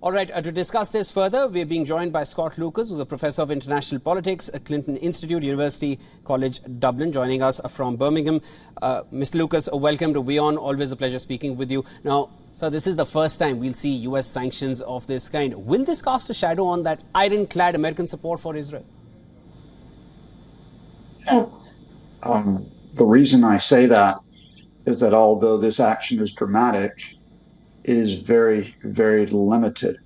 All right, to discuss this further, we're being joined by Scott Lucas, who's a professor of international politics at Clinton Institute, University College Dublin, joining us from Birmingham. Mr. Lucas, welcome to WION. Always a pleasure speaking with you. Now, sir, this is the first time we'll see U.S. sanctions of this kind. Will this cast a shadow on that ironclad American support for Israel? The reason I say that is that although this action is dramatic, it is very, very limited.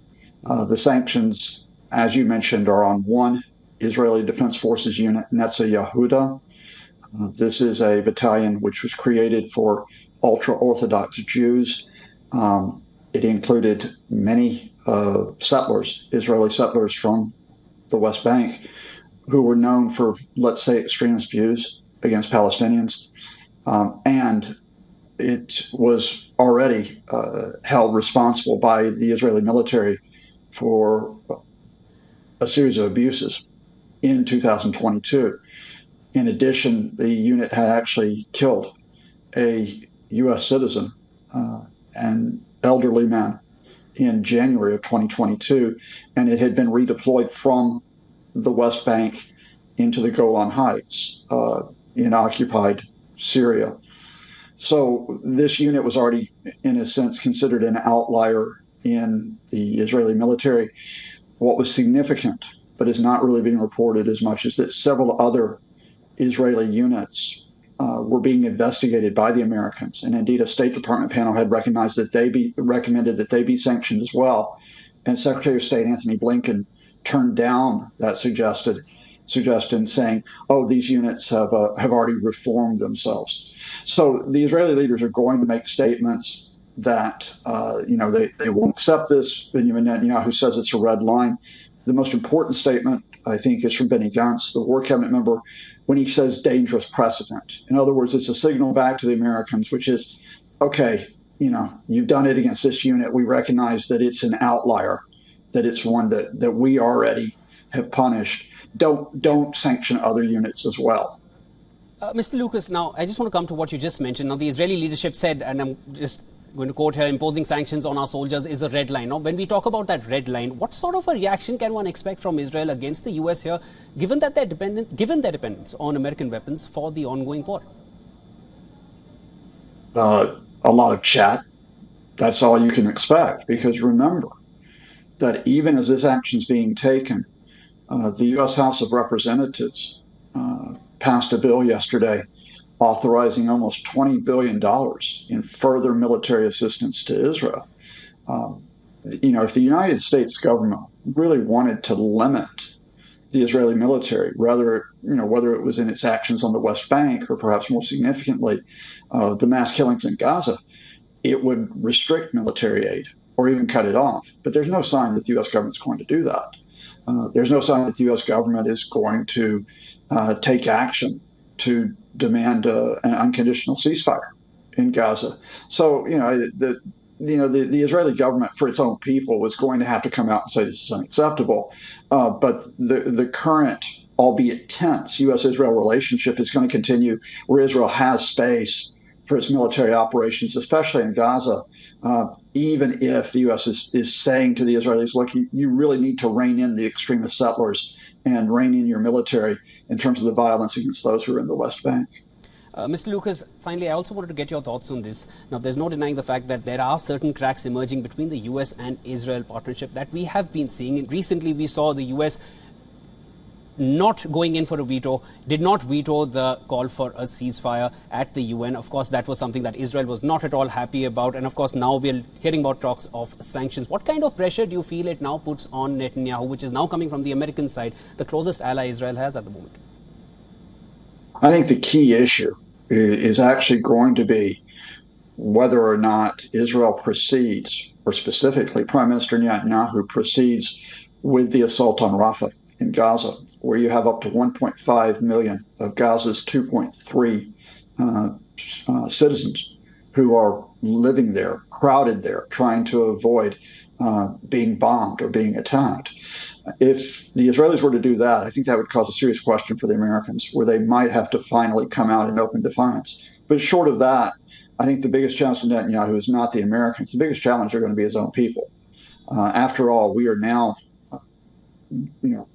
The sanctions, as you mentioned, are on one Israeli Defense Forces unit, Netzah Yehuda. This is a battalion which was created for ultra-Orthodox Jews. It included many settlers, Israeli settlers from the West Bank, who were known for, let's say, extremist views against Palestinians. And it was already held responsible by the Israeli military for a series of abuses in 2022. In addition, the unit had actually killed a U.S. citizen, an elderly man, in January of 2022, and it had been redeployed from the West Bank into the Golan Heights in occupied Syria. So this unit was already, in a sense, considered an outlier in the Israeli military. What was significant, but is not really being reported as much, is that several other Israeli units were being investigated by the Americans. And indeed, a State Department panel had recommended that they be sanctioned as well. And Secretary of State Anthony Blinken turned down that suggestion, saying, "Oh, these units have already reformed themselves." So the Israeli leaders are going to make statements that they won't accept this. Benjamin Netanyahu says it's a red line. The most important statement, I think, is from Benny Gantz, the War Cabinet member, when he says dangerous precedent. In other words, it's a signal back to the Americans, which is, okay, you've done it against this unit. We recognize that it's an outlier, that it's one that we already have punished. Don't sanction other units as well. Mr. Lucas, now I just want to come to what you just mentioned. Now, the Israeli leadership said, and I'm just going to quote here, imposing sanctions on our soldiers is a red line. Now, when we talk about that red line, what sort of a reaction can one expect from Israel against the U.S. here, given their dependence on American weapons for the ongoing war? A lot of chat. That's all you can expect, because remember that even as this action is being taken, the U.S. House of Representatives passed a bill yesterday authorizing almost $20 billion in further military assistance to Israel. If the United States government really wanted to limit the Israeli military, whether it was in its actions on the West Bank or perhaps more significantly, the mass killings in Gaza, it would restrict military aid or even cut it off. But there's no sign that the U.S. government's going to do that. There's no sign that the U.S. government is going to take action to demand an unconditional ceasefire in Gaza. So, the Israeli government, for its own people, was going to have to come out and say this is unacceptable. But the current, albeit tense, U.S.-Israel relationship is going to continue, where Israel has space for its military operations, especially in Gaza, even if the U.S. is saying to the Israelis, look, you really need to rein in the extremist settlers and rein in your military in terms of the violence against those who are in the West Bank. Mr. Lucas, finally, I also wanted to get your thoughts on this. Now, there's no denying the fact that there are certain cracks emerging between the U.S. and Israel partnership that we have been seeing. Recently, we saw the U.S. not going in for a veto, did not veto the call for a ceasefire at the UN. Of course, that was something that Israel was not at all happy about. And of course, now we're hearing about talks of sanctions. What kind of pressure do you feel it now puts on Netanyahu, which is now coming from the American side, the closest ally Israel has at the moment? I think the key issue is actually going to be whether or not Israel proceeds, or specifically Prime Minister Netanyahu proceeds with the assault on Rafah in Gaza, where you have up to 1.5 million of Gaza's 2.3 citizens who are living there, crowded there, trying to avoid being bombed or being attacked. If the Israelis were to do that, I think that would cause a serious question for the Americans, where they might have to finally come out in open defiance. But short of that, I think the biggest challenge to Netanyahu is not the Americans. The biggest challenge are going to be his own people. After all, we are now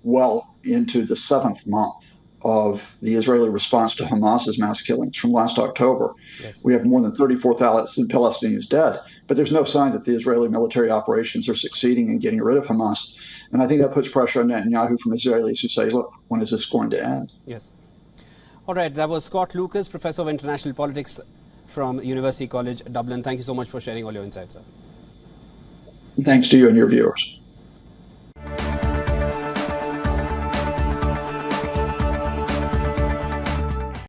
well into the 7th month of the Israeli response to Hamas's mass killings from last October. Yes. We have more than 34,000 Palestinians dead, but there's no sign that the Israeli military operations are succeeding in getting rid of Hamas. And I think that puts pressure on Netanyahu from Israelis who say, look, when is this going to end? Yes. All right, that was Scott Lucas, Professor of International Politics from University College Dublin. Thank you so much for sharing all your insights, sir. Thanks to you and your viewers.